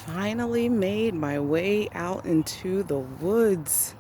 finally made my way out into the woods.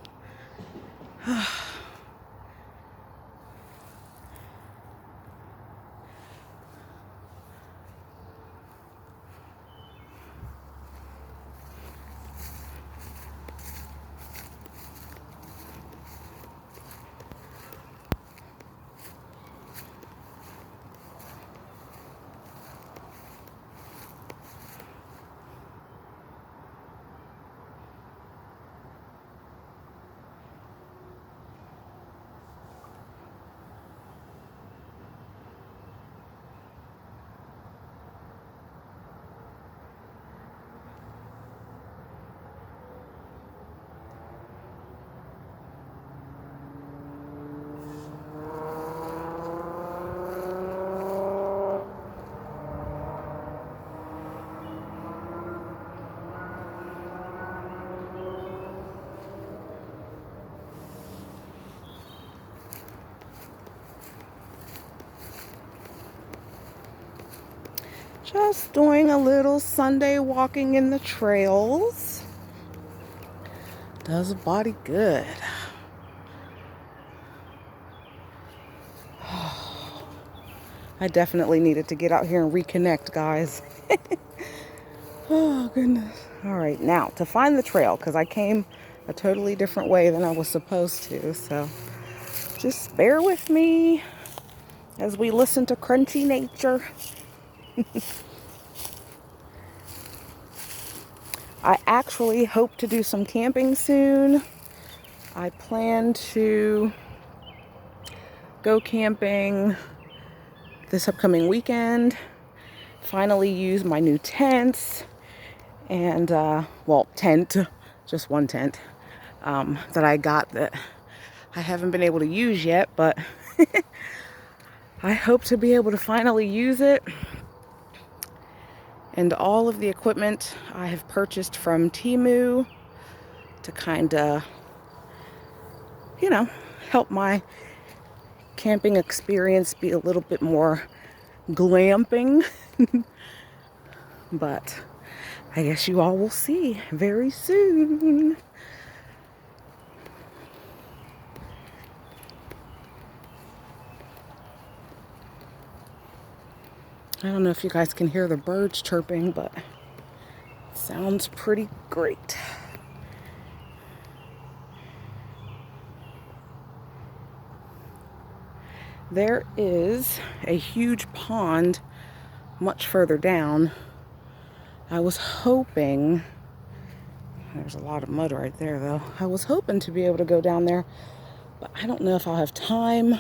Just doing a little Sunday walking in the trails. Does a body good. I definitely needed to get out here and reconnect, guys. Oh, goodness. All right, now to find the trail, because I came a totally different way than I was supposed to. So just bear with me as we listen to crunchy nature. I actually hope to do some camping soon. I plan to go camping this upcoming weekend. Finally use my new tents and, tent, just one tent that I got that I haven't been able to use yet, but I hope to be able to finally use it. And all of the equipment I have purchased from Temu to kind of, help my camping experience be a little bit more glamping. But I guess you all will see very soon. I don't know if you guys can hear the birds chirping, but it sounds pretty great. There is a huge pond much further down. I was hoping, there's a lot of mud right there though. I was hoping to be able to go down there, but I don't know if I'll have time.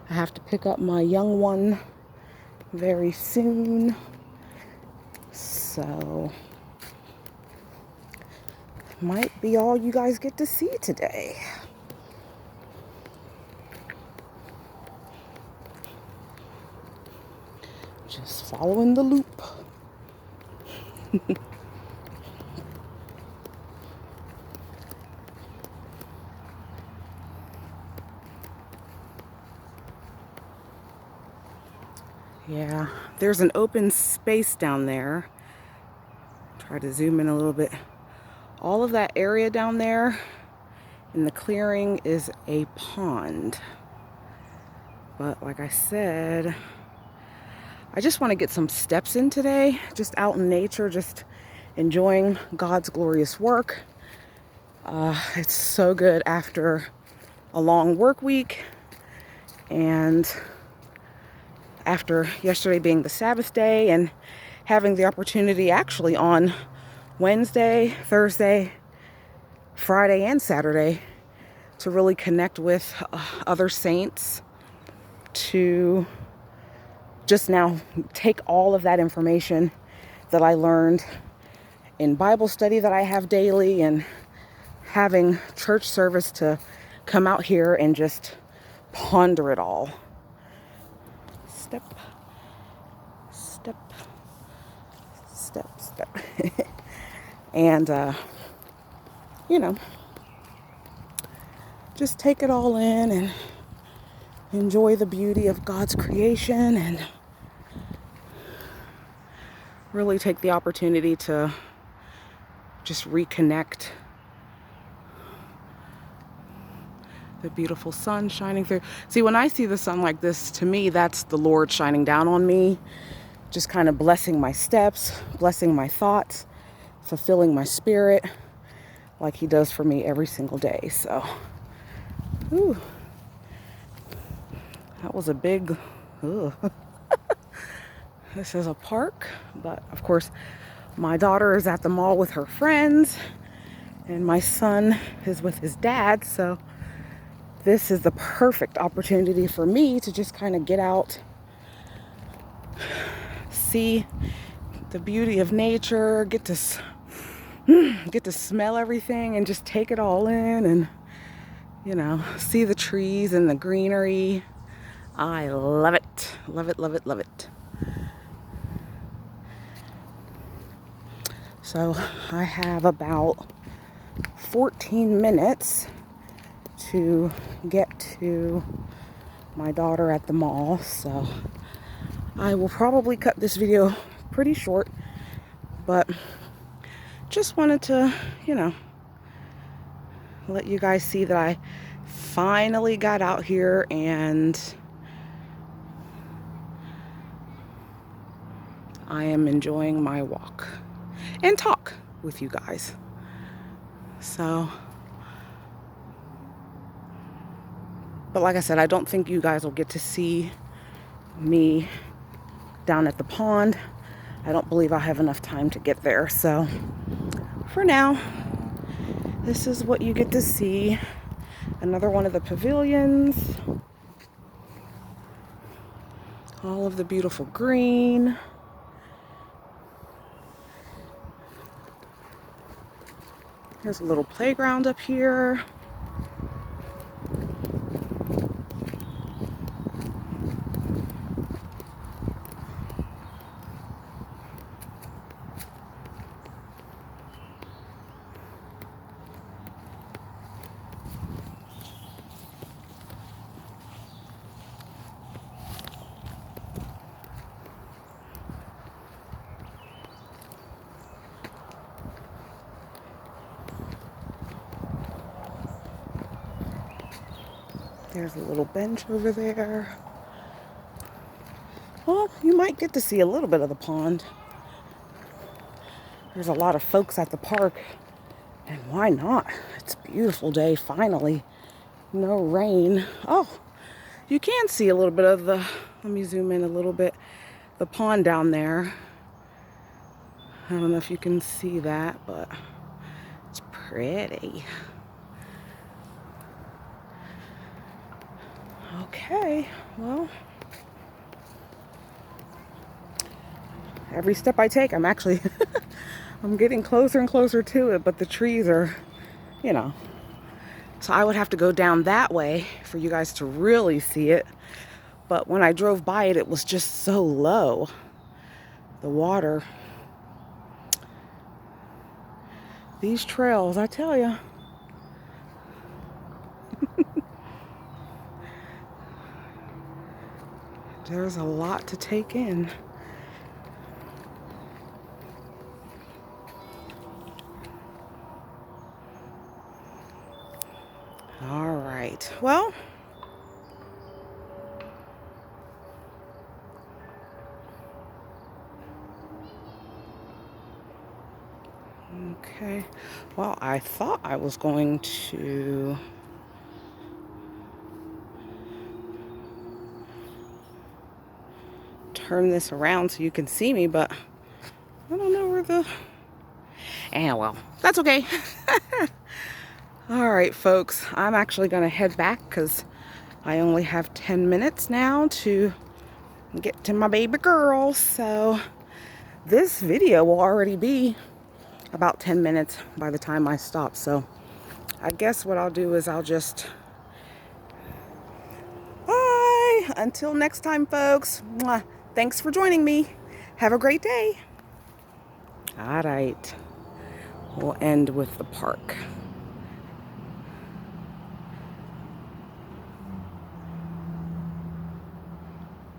I have to pick up my young one very soon. So, might be all you guys get to see today. Just following the loop. Yeah, there's an open space down there. Try to zoom in a little bit. All of that area down there in the clearing is a pond. But like I said, I just want to get some steps in today, just out in nature, just enjoying God's glorious work. It's so good after a long work week and after yesterday being the Sabbath day and having the opportunity actually on Wednesday, Thursday, Friday, and Saturday to really connect with other saints, to just now take all of that information that I learned in Bible study that I have daily and having church service to come out here and just ponder it all. Step, step, step, step. And, just take it all in and enjoy the beauty of God's creation and really take the opportunity to just reconnect. The beautiful sun shining through. See, when I see the sun like this, to me, that's the Lord shining down on me, just kind of blessing my steps, blessing my thoughts, fulfilling my spirit, like he does for me every single day. So, ooh, that was a big, this is a park, but of course, my daughter is at the mall with her friends, and my son is with his dad, so this is the perfect opportunity for me to just kind of get out, see the beauty of nature, get to smell everything and just take it all in, and, you know, see the trees and the greenery. I love it. Love it, love it, love it. So I have about 14 minutes to get to my daughter at the mall. So I will probably cut this video pretty short, but just wanted to, you know, let you guys see that I finally got out here and I am enjoying my walk and talk with you guys. So, but like I said, I don't think you guys will get to see me down at the pond. I don't believe I'll have enough time to get there. So for now, this is what you get to see. Another one of the pavilions. All of the beautiful green. There's a little playground up here. There's a little bench over there. Well, you might get to see a little bit of the pond. There's a lot of folks at the park, and why not? It's a beautiful day, finally. No rain. Oh, you can see a little bit of the, let me zoom in a little bit, the pond down there. I don't know if you can see that, but it's pretty. Okay, well, every step I take, I'm actually, I'm getting closer and closer to it, but the trees are, you know, so I would have to go down that way for you guys to really see it. But when I drove by it, it was just so low, the water. These trails, I tell you. There's a lot to take in. All right, well, okay, well, I thought I was going to turn this around so you can see me, but I don't know where the, well, that's okay. All right, folks, I'm actually going to head back because I only have 10 minutes now to get to my baby girl. So this video will already be about 10 minutes by the time I stop. So I guess what I'll do is I'll just, bye. Until next time, folks. Mwah. Thanks for joining me. Have a great day. All right. We'll end with the park.